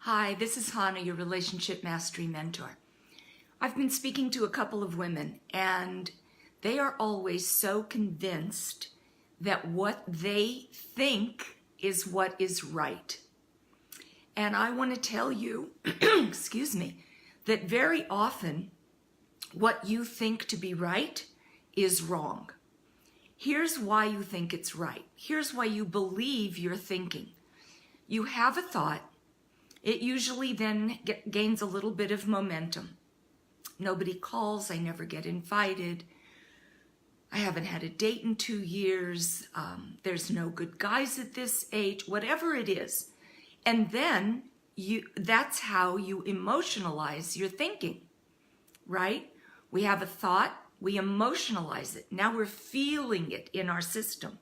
Hi, this is Chana, your relationship mastery mentor. I've been speaking to a couple of women, and they are always so convinced that what they think is what is right. And I want to tell you, excuse me, that very often what you think to be right is wrong. Here's why you think it's right. Here's why you believe you're thinking. You have a thought. It usually then gains a little bit of momentum. Nobody calls, I never get invited, I haven't had a date in 2 years, there's no good guys at this age, whatever it is. And then that's how you emotionalize your thinking, right? We have a thought, we emotionalize it. Now we're feeling it in our system.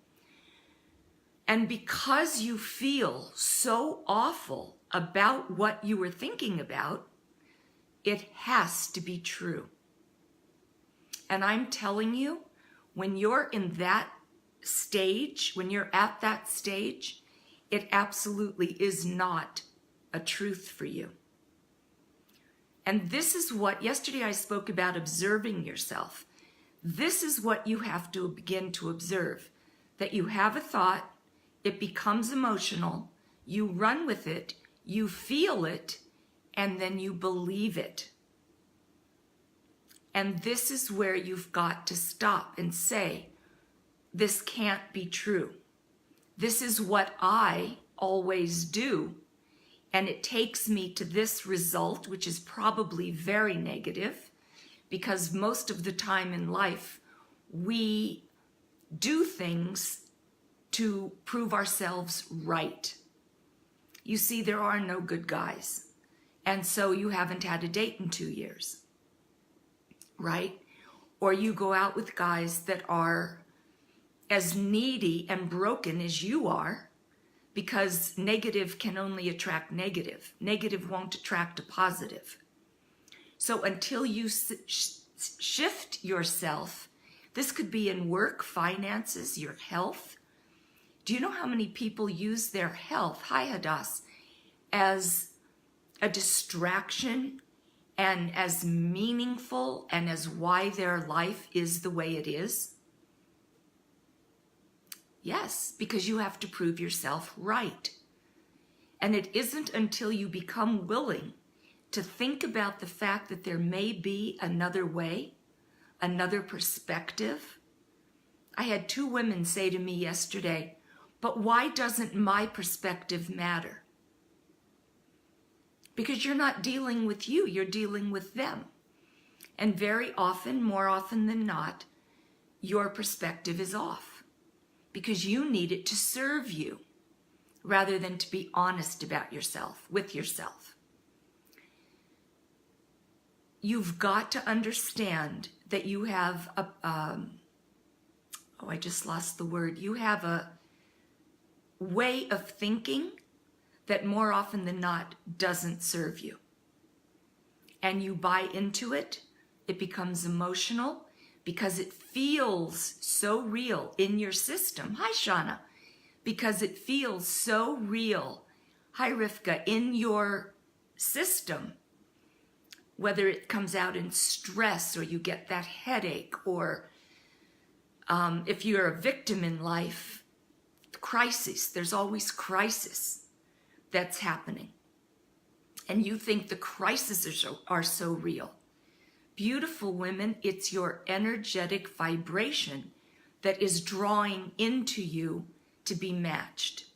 And because you feel so awful about what you were thinking about, it has to be true. And I'm telling you, when you're in that stage, when you're at that stage, it absolutely is not a truth for you. And this is what, yesterday I spoke about observing yourself. This is what you have to begin to observe, that you have a thought, it becomes emotional, you run with it, you feel it, and then you believe it. And this is where you've got to stop and say, this can't be true. This is what I always do, and it takes me to this result, which is probably very negative, because most of the time in life, we do things to prove ourselves right. You see, there are no good guys. And so you haven't had a date in 2 years, right? Or you go out with guys that are as needy and broken as you are, because negative can only attract negative. Negative won't attract a positive. So until you shift yourself, this could be in work, finances, your health. Do you know how many people use their health, hi Hadass, as a distraction and as meaningful and as why their life is the way it is? Yes, because you have to prove yourself right. And it isn't until you become willing to think about the fact that there may be another way, another perspective. I had 2 women say to me yesterday, but why doesn't my perspective matter? Because you're not dealing with you, you're dealing with them. And very often, more often than not, your perspective is off because you need it to serve you rather than to be honest about yourself, with yourself. You've got to understand that you have I just lost the word. You have a way of thinking that more often than not doesn't serve you. And you buy into it, it becomes emotional because it feels so real in your system. Hi, Chana. Because it feels so real, hi, Rivka, in your system, whether it comes out in stress or you get that headache, or if you're a victim in life, crisis, there's always crisis that's happening. And you think the crises are so real. Beautiful women, it's your energetic vibration that is drawing into you to be matched.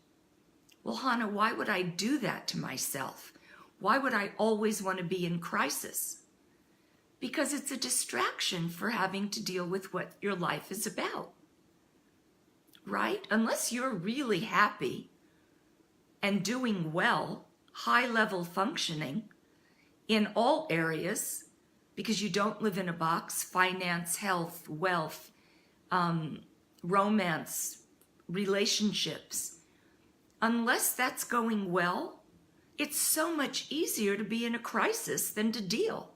Well, Hannah, why would I do that to myself? Why would I always want to be in crisis? Because it's a distraction for having to deal with what your life is about. Right? Unless you're really happy and doing well, high-level functioning in all areas, because you don't live in a box, finance, health, wealth, romance, relationships. Unless that's going well, it's so much easier to be in a crisis than to deal,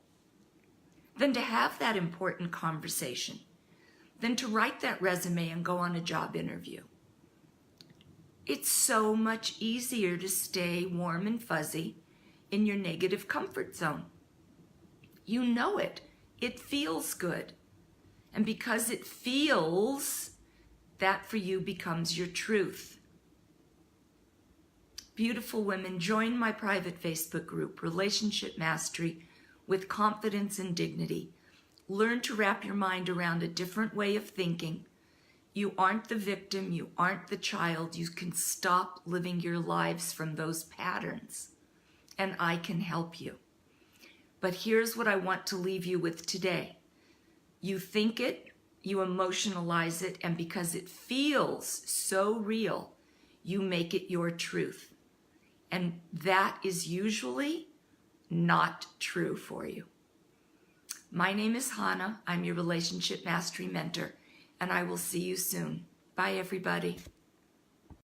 than to have that important conversation, than to write that resume and go on a job interview. It's so much easier to stay warm and fuzzy in your negative comfort zone. You know it. It feels good. And because it feels, that for you becomes your truth. Beautiful women, join my private Facebook group, Relationship Mastery with Confidence and Dignity. Learn to wrap your mind around a different way of thinking. You aren't the victim. You aren't the child. You can stop living your lives from those patterns. And I can help you. But here's what I want to leave you with today. You think it, you emotionalize it, and because it feels so real, you make it your truth. And that is usually not true for you. My name is Chana. I'm your Relationship Mastery Mentor, and I will see you soon. Bye, everybody.